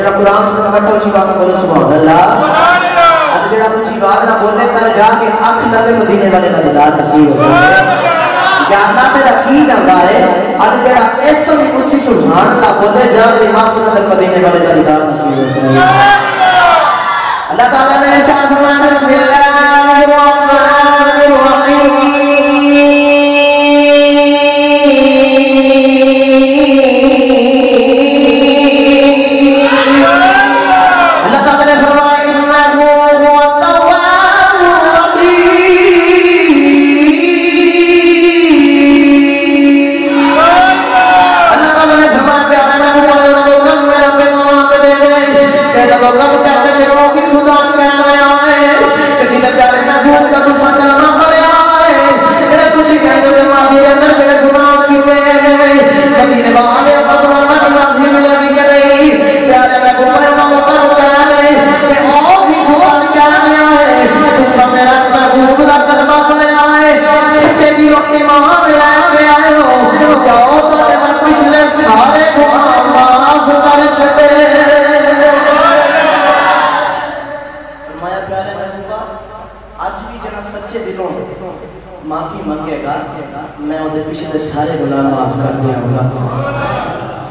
جڑا قرآن سننا بیٹھا اچھی بات نہ بولے سبحان اللہ، اب جڑا اچھی بات نہ بولے کر جا کے اکھ نہ مدینے والے کا دیدار نصیب ہو جائے یا اللہ میرا کی جاتا ہے، اب جڑا اس تو بھی اچھی سبحان اللہ بولے جا کے اکھ نہ مدینے والے کا دیدار نصیب ہو جائے۔ اللہ تعالیٰ نے ارشاد فرمایا بسم اللہ الرحمن الرحیم معافی مانگے گا میں وہ پچھلے سارے گناہ معاف کر دیا ہوگا۔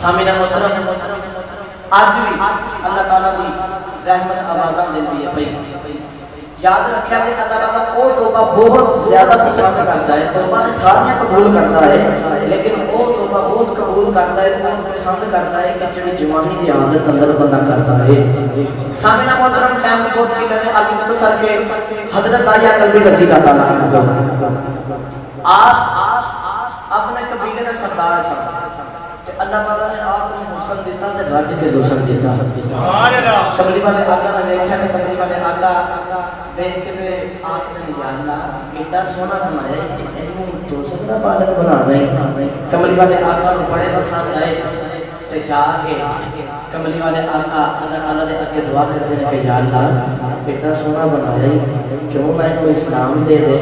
سامعین محترم آج بھی اللہ تعالیٰ کی رحمت آوازاں دیتی ہے بھائی یاد رکھا کہ اللہ تعالیٰ وہ توبہ بہت زیادہ پسند کرتا ہے، توبہ نے ساریاں قبول کرتا ہے لیکن وہ توبہ بہت قبول کرتا ہے، بہت پسند کرتا ہے کہ جڑی جوانی کی عادت اندر بندہ کرتا ہے۔ سامعین محترم ٹائم بہت کی لیتے علی مختصر کے حضرت آیا قلبی رضی کا تعالیٰ آپ اپنے قبیلے میں سردار سب اللہ تعالیٰ نے آپ نے حسن دیتا ہے راج کے دوسر دیتا ہے۔ قبلی والے آقا نے دیکھا ہے، قبلی والے آقا دیکھ کے آنکھ نے یا اللہ ایڈا سونا بنایا ہے کہ دوسر کا بالک بنا نہیں۔ قبلی والے آقا نے بڑے پسند آئے تے جا کے قبلی والے آقا اللہ نے اگے دعا کر دینے کہ یا اللہ ایڈا سونا بنایا ہے کیوں میں کوئی اسلام دے دے۔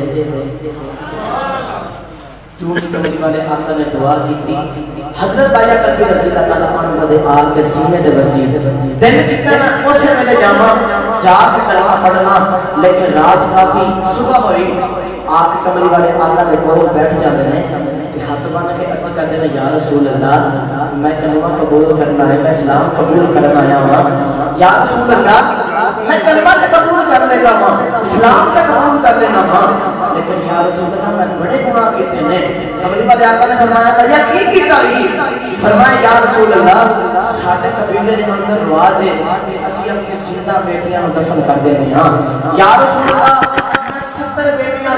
چونکہ قبلی والے آقا نے دعا کی تھی، حضرت آیا قلبی رضی اللہ تعالیٰ عنہ دے آگ کے سینے دے بچی دل کیتا نا اسے میں نے جاما جا کے کلمہ پڑھنا، لیکن رات کافی صبح ہوئی آگ قبلی والے آقا دے کول بیٹھ جاندے نے ہاتھ باندھ کے عرض کردے نے یا رسول اللہ میں کلمہ قبول کرنا ہے، میں اسلام قبول کرنا آیا ہوں۔ یا رسول اللہ میں کلمہ قبول کر لینا ہوں، اسلام قبول کر لینا ہوں، لیکن یا رسول اللہ میں بڑے گناہ کیتے ہیں۔ قبلی والے آقا نے فرمایا تھا یا کی کیتا ہی؟ فرمایا یا رسول اللہ ساڈے قبیلے دے اندر رواج ہے اسی اپنی زندہ بیٹیاں دفن کر دینے ہاں۔ یا رسول اللہ میں 70 بیٹیاں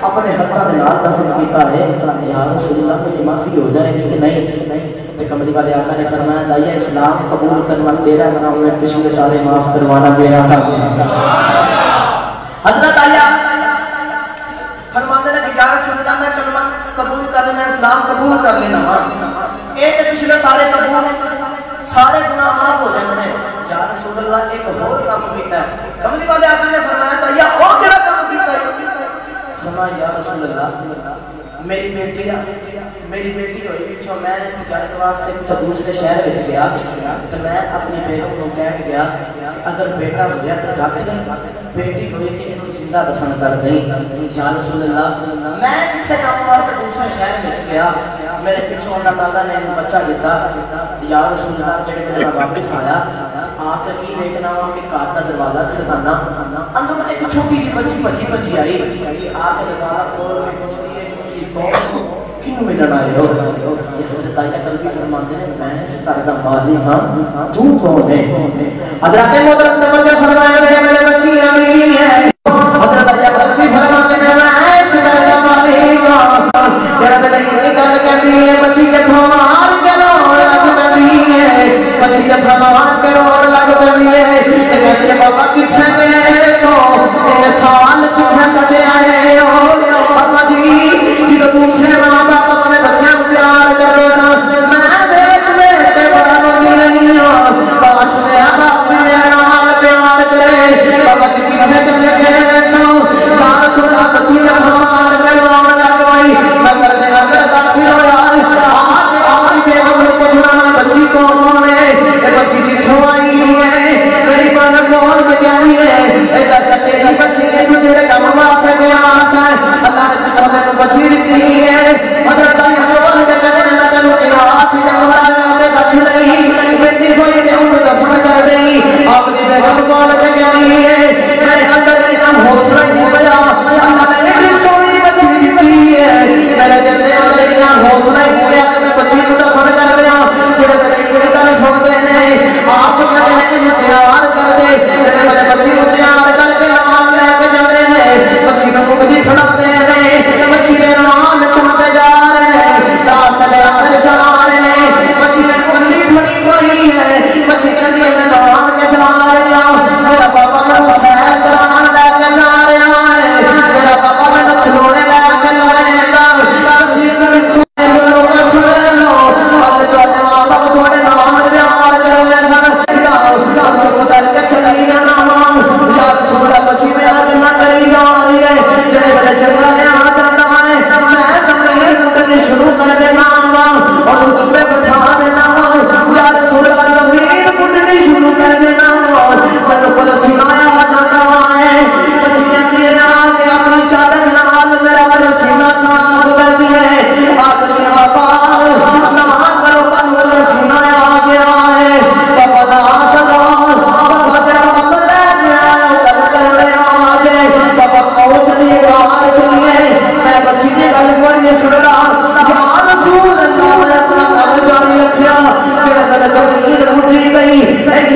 اپنے ہتھاں دے نال دفن کیتا ہے، یا رسول اللہ مجھے معافی ہو جائے گی کہ نہیں؟ تے قبلی والے آقا نے فرمایا دایا اسلام قبول کرنا تیرا کام، میں پچھلے سارے معاف کروانا میرا کام۔ حضرت آیا فرماتے ہیں کہ یا رسول اللہ میں کلمہ قبول کر لینا، اسلام قبول کر لینا ہاں، ایک پچھلے سارے قبول سارے گناہ معاف ہو جائیں ہیں۔ یا رسول اللہ ایک اور کام کیتا ہے۔ قبلی والے آقا نے فرمایا تھا یا اور کیا کام کیتا ہے؟ فرمایا یا رسول اللہ میری بیٹی ہوئی پچھو میں تجارت واسطے کسی دوسرے شہر وچ گیا تو میں اپنی بیٹوں کو کہہ کے گیا کہ اگر بیٹا ہو گیا تو رکھ لیں، بیٹی ہوئی کہ انہوں زندہ دفن کر دیں۔ یا رسول اللہ میں کسی کام واسطے دوسرے شہر وچ گیا، میرے پچھو اللہ تعالیٰ نے انہوں بچہ دیتا۔ یا رسول اللہ جڑے میرے واپس آیا آ کے کی دیکھنا ہوا کہ گھر کا دروازہ کھڑکانا اندر ایک چھوٹی جی بچی آئی آ کے دروازہ کھول کے پوچھ رہی ہے کہ تسی کون کنوں ملن آئے ہو؟ حضرت آیا قلبی فرماتے ہیں میں اس گھر دا مالک ہاں، تو کون ہے؟ حضرت محترم توجہ فرمایا میرے بچی امی ہے۔ حضرت آیا قلبی فرماتے ہیں میں اس گھر دا مالک ہاں، تیرا تے نہیں گل کہندی ہے بچی جتھوں مار کے رو لگ پیندی ہے، بچی جتھوں مار کے رو لگ پیندی ہے تے کہندی ہے بابا کتھے گئے سو تے سال کتھے کٹے آئے ہو؟ بابا جی جدوں دوسرے ماں باپ اپنے بچیاں کو پیار کرتے سن میں دیکھ کے بڑا روندی رہی ہوں، کاش میرا باپ بھی میرے نال پیار کرے۔ بابا جی کتھے چلے گئے سو؟ یا رسول اللہ بچی جب ہمار کے رونے لگ گئی میں کرتے اگر داخل ہوا آج کے ہم کو پوچھنا بچی کون ہے؟ بچی کتھوں آئی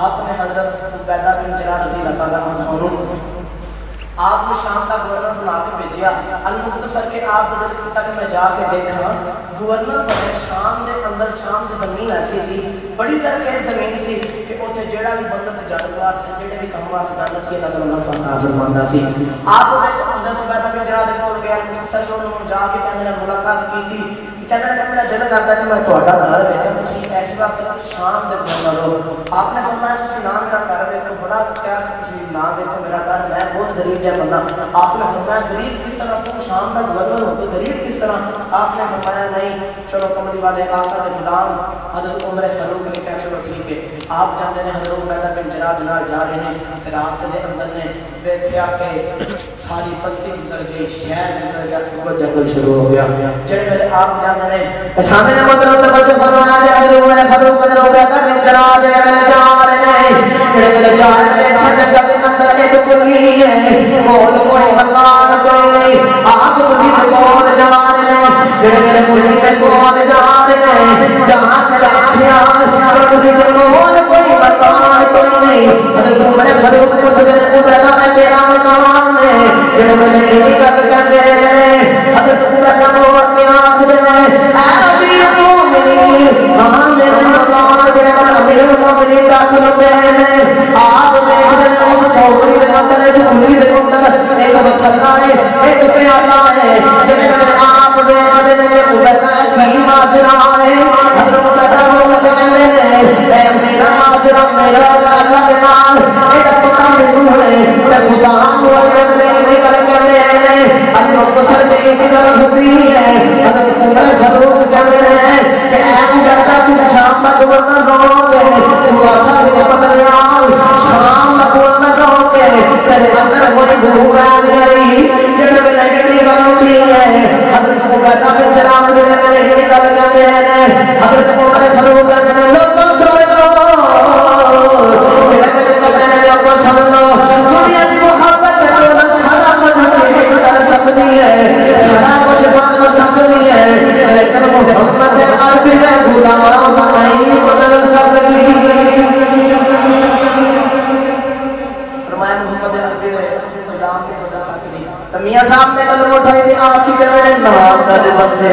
آپ نے حضرت عبیدہ بن جراح رضی اللہ تعالیٰ عنہ آپ نے شام کا گورنر بنا کے بھیجیا المختصر کے آپ حضرت تک میں جا کے دیکھا گورنر بنے شام دے اندر شام دی زمین ایسی سی بڑی زرخیز زمین سی کہ اوتھے جڑا بھی بندہ تجارت واسطے جڑے بھی کام واسطے جاندا سی اللہ تعالی فتح فرماندا سی آپ حضرت عبیدہ بن جراح دے کول گیا المختصر کے انہوں جا کے کہندے نے ملاقات کی کہنے لگا میرا دل کرتا کہ میں تہاڈا گھر ویکھاں تسی ایس وقت شام دے گورنر ہو آپ نے فرمایا تسی نہ میرا گھر ویکھو بڑا کیا تسی نہ ویکھو میرا گھر میں بہت غریب ہے بندہ آپ نے فرمایا غریب کس طرح تو شام دا گورنر ہو تو غریب کس طرح آپ نے فرمایا نہیں چلو کملی والے آقا دے غلام حضرت عمر فاروق نے کہا چلو ٹھیک ہے آپ جاندے نے حضرت عبیدہ بن جراح نال جا رہے ہیں تے راستے دے اندر نے ویکھیا کہ ساری بستی گزر گئی شہر گزر گیا وہ جنگل شروع ہو گیا جڑے ویلے آپ جاندے نے سامنے نے مطلب توجہ فرمایا کہ حضرت عمر فاروق نے عبیدہ بن جراح جڑے ویلے جا رہے ہیں جڑے ویلے جا رہے ہیں جنگل دے اندر ایک کلی ہے بول کوئی اللہ کوئی نہیں آپ کلی دے کول جا رہے ہیں جڑے ویلے کلی دے کول جا رہے ہیں جہاں تے بیٹھیا کلی دے کول کوئی مکان کوئی نہیں حضرت عمر فاروق پوچھدے نے عبیدہ میں تیرا مکان ہے جڑے ویلے ایڈی گل کہندے نے حضرت عبیدہ نو اپنے آکھدے نے اے امیر المومنین ہاں میرے مکان جڑے ویلے امیر المومنین داخل ہوندے نے آپ دیکھدے نے اس چوکڑی دے اندر اس کلی دے اندر ایک مسئلہ ہے ایک پیالہ ہے جڑے ویلے آپ دیکھدے نے کہ عبیدہ کی ماجرا ہے حضرت عبیدہ نو کہندے نے اے میرا ماجرا میرا اللہ دے نال ایک پتہ مینوں ہے تے خدا نو اگر میں گل کردے نے المختصر تے ایک گل ہوندی ہے حضرت عمر فاروق کہندے نے کہ اے عبیدہ تو شام دا گورنر ہو گے تو اساں دے پتہ نال شام دا گورنر ہو گے تیرے اندر کوئی بھوک نہیں آئی جڑے ویلے ایڈی گل ہوندی ہے حضرت عبیدہ بن جراح جڑے ویلے ایڈی گل کہندے نے حضرت عمر فاروق کہندے نے لوگوں سن لو جڑے ویلے کہندے نے لوگوں سن لو دنیا دی محبت ہے سارا کچھ چیز کر سکتی ہے سارا کچھ بدل سکتی ہے لیکن محمد عربی دے غلام نہیں بدل سکتی فرمایا محمد عربی دے غلام نہیں بدل سکتی تو میاں صاحب نے کلمہ اٹھائی تھی آپ کی کہنے نا کر بندے